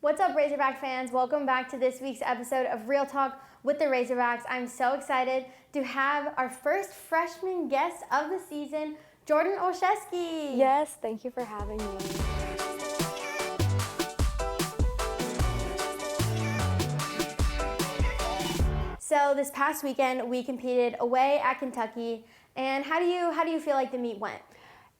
What's up, Razorback fans? Welcome back to this week's episode of Real Talk with the Razorbacks. I'm so excited to have our first freshman guest of the season, Jordan Olszewski. Yes, thank you for having me. So this past weekend, we competed away at Kentucky. And how do you feel like the meet went?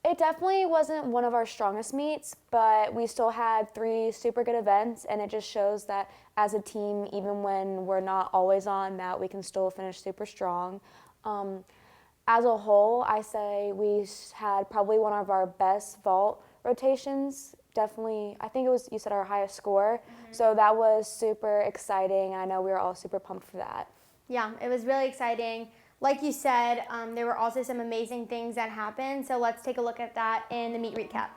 It definitely wasn't one of our strongest meets, but we still had 3 super good events, and it just shows that as a team, even when we're not always on, that we can still finish super strong. As a whole, I say we had probably one of our best vault rotations. Definitely, I think it was, you said, our highest score. So that was super exciting. I know we were all super pumped for that. Yeah, it was really exciting. Like you said, there were also some amazing things that happened, so let's take a look at that in the meet recap.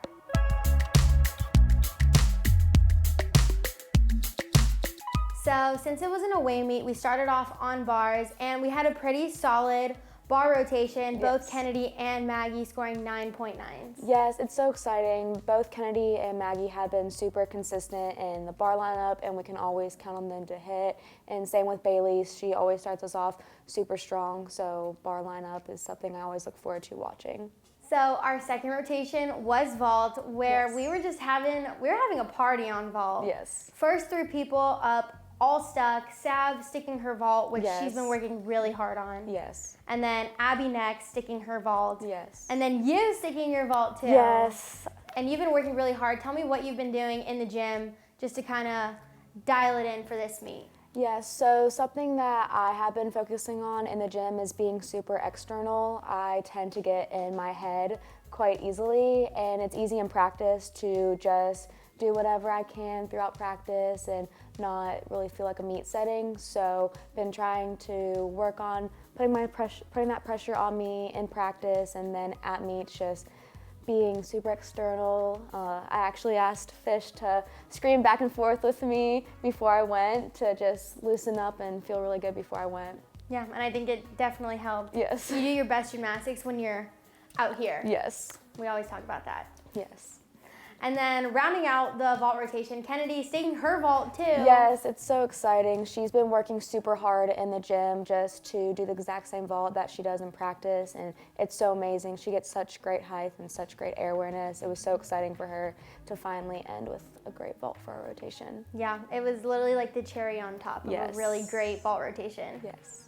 So since it was an away meet, we started off on bars, and we had a pretty solid bar rotation, both Kennedy and Maggie scoring 9.9s. Yes, it's so exciting. Both Kennedy and Maggie have been super consistent in the bar lineup, and we can always count on them to hit. And same with Bailey. She always starts us off super strong, so bar lineup is something I always look forward to watching. So our second rotation was vault, where we were having a party on vault. Yes. First 3 people up, all stuck. Sav sticking her vault, which she's been working really hard on. Yes. And then Abby next sticking her vault. Yes. And then you sticking your vault too. Yes. And you've been working really hard. Tell me what you've been doing in the gym just to kind of dial it in for this meet. Yes, so something that I have been focusing on in the gym is being super external. I tend to get in my head quite easily, and it's easy in practice to just do whatever I can throughout practice and not really feel like a meet setting. So been trying to work on putting that pressure on me in practice, and then at meets just being super external. I actually asked Fish to scream back and forth with me before I went to just loosen up and feel really good before I went. Yeah, and I think it definitely helped. Yes. You do your best gymnastics when you're out here. Yes. We always talk about that. Yes. And then rounding out the vault rotation, Kennedy staking her vault too. Yes, it's so exciting. She's been working super hard in the gym just to do the exact same vault that she does in practice, and it's so amazing. She gets such great height and such great air awareness. It was so exciting for her to finally end with a great vault for our rotation. Yeah, it was literally like the cherry on top of a really great vault rotation. Yes.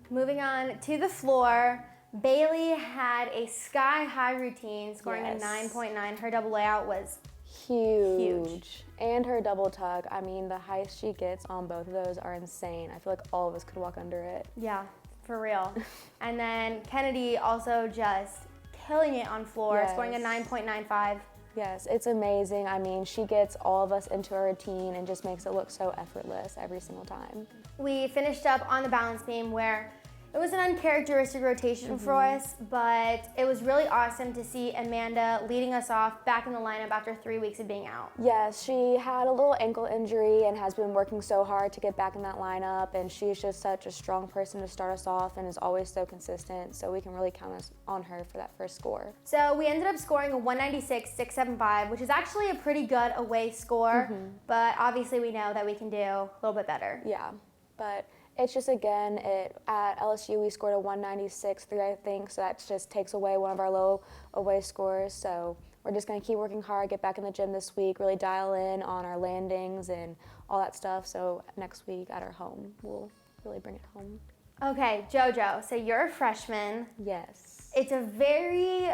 Moving on to the floor, Bailey had a sky-high routine, scoring a 9.9. Her double layout was huge. And her double tuck, I mean, the heights she gets on both of those are insane. I feel like all of us could walk under it. Yeah, for real. And then Kennedy also just killing it on floor, scoring a 9.95. Yes, it's amazing. I mean, she gets all of us into her routine and just makes it look so effortless every single time. We finished up on the balance beam, where it was an uncharacteristic rotation for us, but it was really awesome to see Amanda leading us off back in the lineup after 3 weeks of being out. Yes, she had a little ankle injury and has been working so hard to get back in that lineup, and she's just such a strong person to start us off and is always so consistent, so we can really count on her for that first score. So we ended up scoring a 196.675, which is actually a pretty good away score, but obviously we know that we can do a little bit better. Yeah, but it's just, again, at LSU we scored a 196.3, I think, so that just takes away one of our low away scores. So we're just going to keep working hard, get back in the gym this week, really dial in on our landings and all that stuff. So next week at our home, we'll really bring it home. Okay, JoJo, so you're a freshman. Yes. It's a very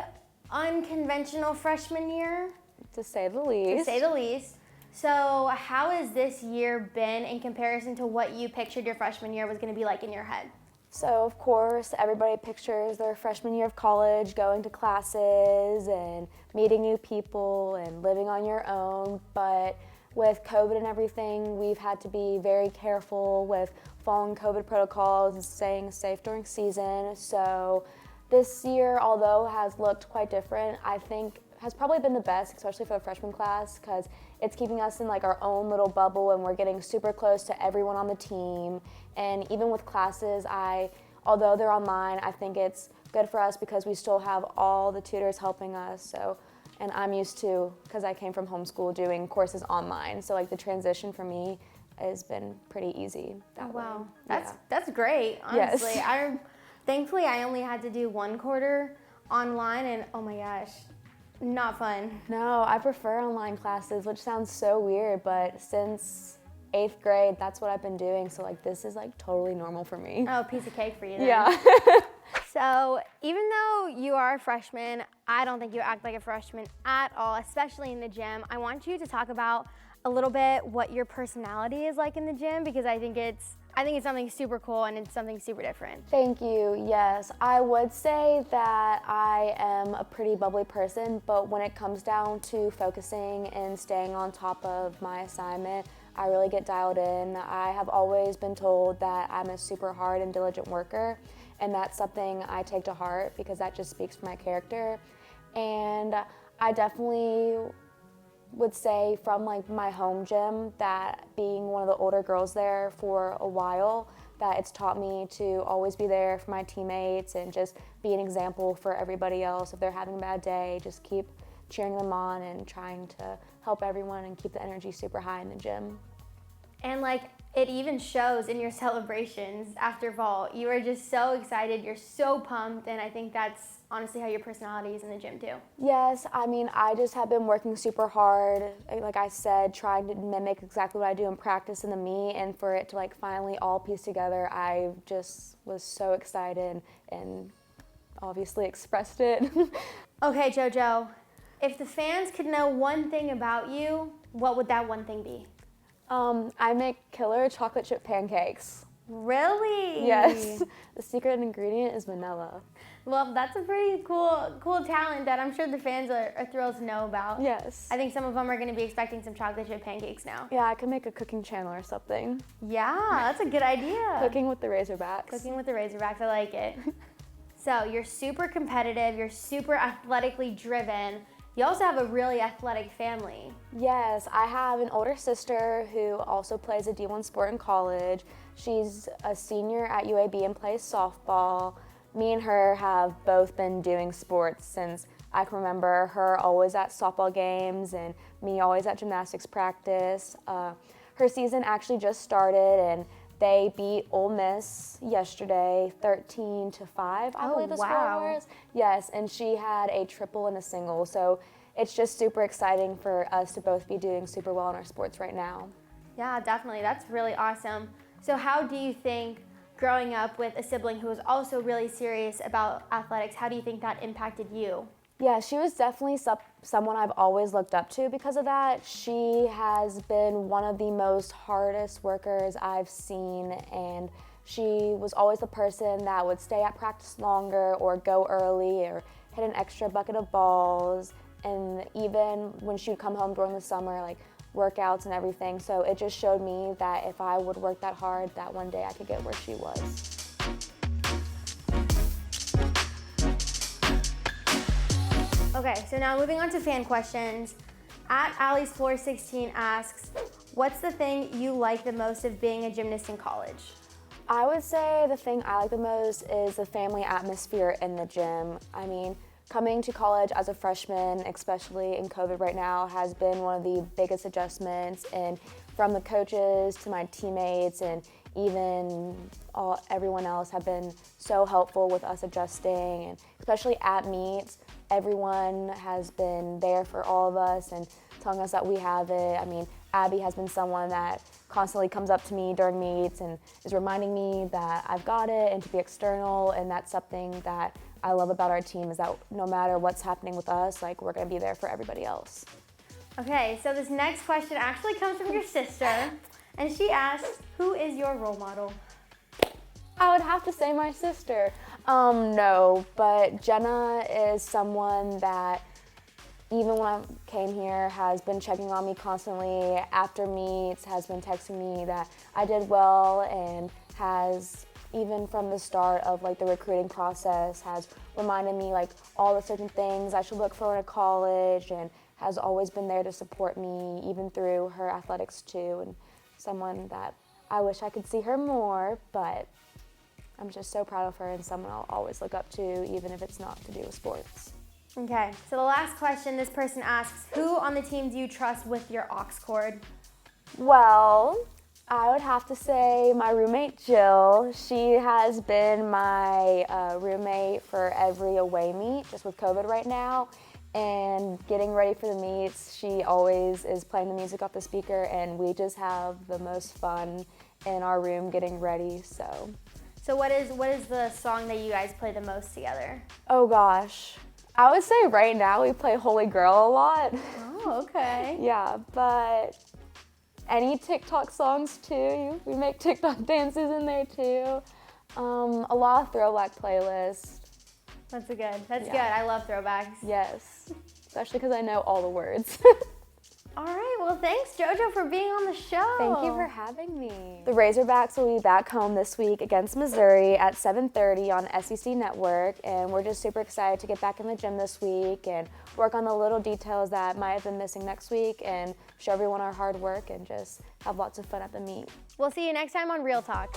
unconventional freshman year, To say the least. So how has this year been in comparison to what you pictured your freshman year was going to be like in your head? So, of course, everybody pictures their freshman year of college, going to classes and meeting new people and living on your own. But with COVID and everything, we've had to be very careful with following COVID protocols and staying safe during season. So this year, although has looked quite different, I think has probably been the best, especially for the freshman class, because it's keeping us in like our own little bubble, and we're getting super close to everyone on the team. And even with classes, although they're online, I think it's good for us because we still have all the tutors helping us. So, And I'm used to, because I came from homeschool, doing courses online. So like the transition for me has been pretty easy that way. Wow, that's great, honestly. Yes. Thankfully, I only had to do one quarter online, and oh my gosh, not fun. No, I prefer online classes, which sounds so weird, but since 8th grade, that's what I've been doing. So like this is like totally normal for me. Oh, piece of cake for you then. Yeah. So even though you are a freshman, I don't think you act like a freshman at all, especially in the gym. I want you to talk about a little bit what your personality is like in the gym, because I think it's something super cool and it's something super different. Thank you. Yes, I would say that I am a pretty bubbly person, but when it comes down to focusing and staying on top of my assignment, I really get dialed in. I have always been told that I'm a super hard and diligent worker, and that's something I take to heart because that just speaks for my character. And I definitely would say from like my home gym that being one of the older girls there for a while, that it's taught me to always be there for my teammates and just be an example for everybody else. If they're having a bad day, just keep cheering them on and trying to help everyone and keep the energy super high in the gym. And like it even shows in your celebrations after vault. You are just so excited, you're so pumped, and I think that's honestly how your personality is in the gym too. Yes, I mean, I just have been working super hard, like I said, trying to mimic exactly what I do in practice in the meet, and for it to like finally all piece together, I just was so excited and obviously expressed it. Okay, JoJo, if the fans could know one thing about you, what would that one thing be? I make killer chocolate chip pancakes. Really? Yes, the secret ingredient is vanilla. Well, that's a pretty cool talent that I'm sure the fans are thrilled to know about. Yes. I think some of them are going to be expecting some chocolate chip pancakes now. Yeah, I could make a cooking channel or something. Yeah, that's a good idea. Cooking with the Razorbacks. Cooking with the Razorbacks, I like it. So you're super competitive, you're super athletically driven. You also have a really athletic family. Yes, I have an older sister who also plays a D1 sport in college. She's a senior at UAB and plays softball. Me and her have both been doing sports since I can remember, her always at softball games and me always at gymnastics practice. Her season actually just started and they beat Ole Miss yesterday 13-5, I believe the score was. Yes, and she had a triple and a single. So it's just super exciting for us to both be doing super well in our sports right now. Yeah, definitely. That's really awesome. So how do you think growing up with a sibling who was also really serious about athletics, how do you think that impacted you? Yeah, she was definitely someone I've always looked up to because of that. She has been one of the most hardest workers I've seen, and she was always the person that would stay at practice longer or go early or hit an extra bucket of balls, and even when she would come home during the summer, like workouts and everything. So it just showed me that if I would work that hard, that one day I could get where she was. Okay, so now moving on to fan questions. At Allie's Floor 16 asks, what's the thing you like the most of being a gymnast in college? I would say the thing I like the most is the family atmosphere in the gym. I mean, coming to college as a freshman, especially in COVID right now, has been one of the biggest adjustments, and from the coaches to my teammates and even everyone else have been so helpful with us adjusting, and especially at meets, everyone has been there for all of us and telling us that we have it. I mean, Abby has been someone that constantly comes up to me during meets and is reminding me that I've got it and to be external, and that's something that I love about our team, is that no matter what's happening with us, like, we're gonna be there for everybody else. Okay, so this next question actually comes from your sister, and she asks, who is your role model? I would have to say my sister. No, but Jenna is someone that even when I came here has been checking on me constantly after meets, has been texting me that I did well, and has, even from the start of like the recruiting process, has reminded me like all the certain things I should look for in a college, and has always been there to support me even through her athletics too, and someone that I wish I could see her more, but I'm just so proud of her and someone I'll always look up to, even if it's not to do with sports. Okay, so the last question, this person asks, who on the team do you trust with your aux cord? Well, I would have to say my roommate Jill. She has been my roommate for every away meet, just with COVID right now. And getting ready for the meets, she always is playing the music off the speaker, and we just have the most fun in our room getting ready, so. So what is the song that you guys play the most together? Oh gosh. I would say right now we play Holy Girl a lot. Oh, okay. Yeah, but any TikTok songs too. We make TikTok dances in there too. A lot of throwback playlists. That's good. I love throwbacks. Yes, especially because I know all the words. All right, well thanks JoJo for being on the show. Thank you for having me. The Razorbacks will be back home this week against Missouri at 7:30 on SEC Network, and we're just super excited to get back in the gym this week and work on the little details that might have been missing next week and show everyone our hard work and just have lots of fun at the meet. We'll see you next time on Real Talk.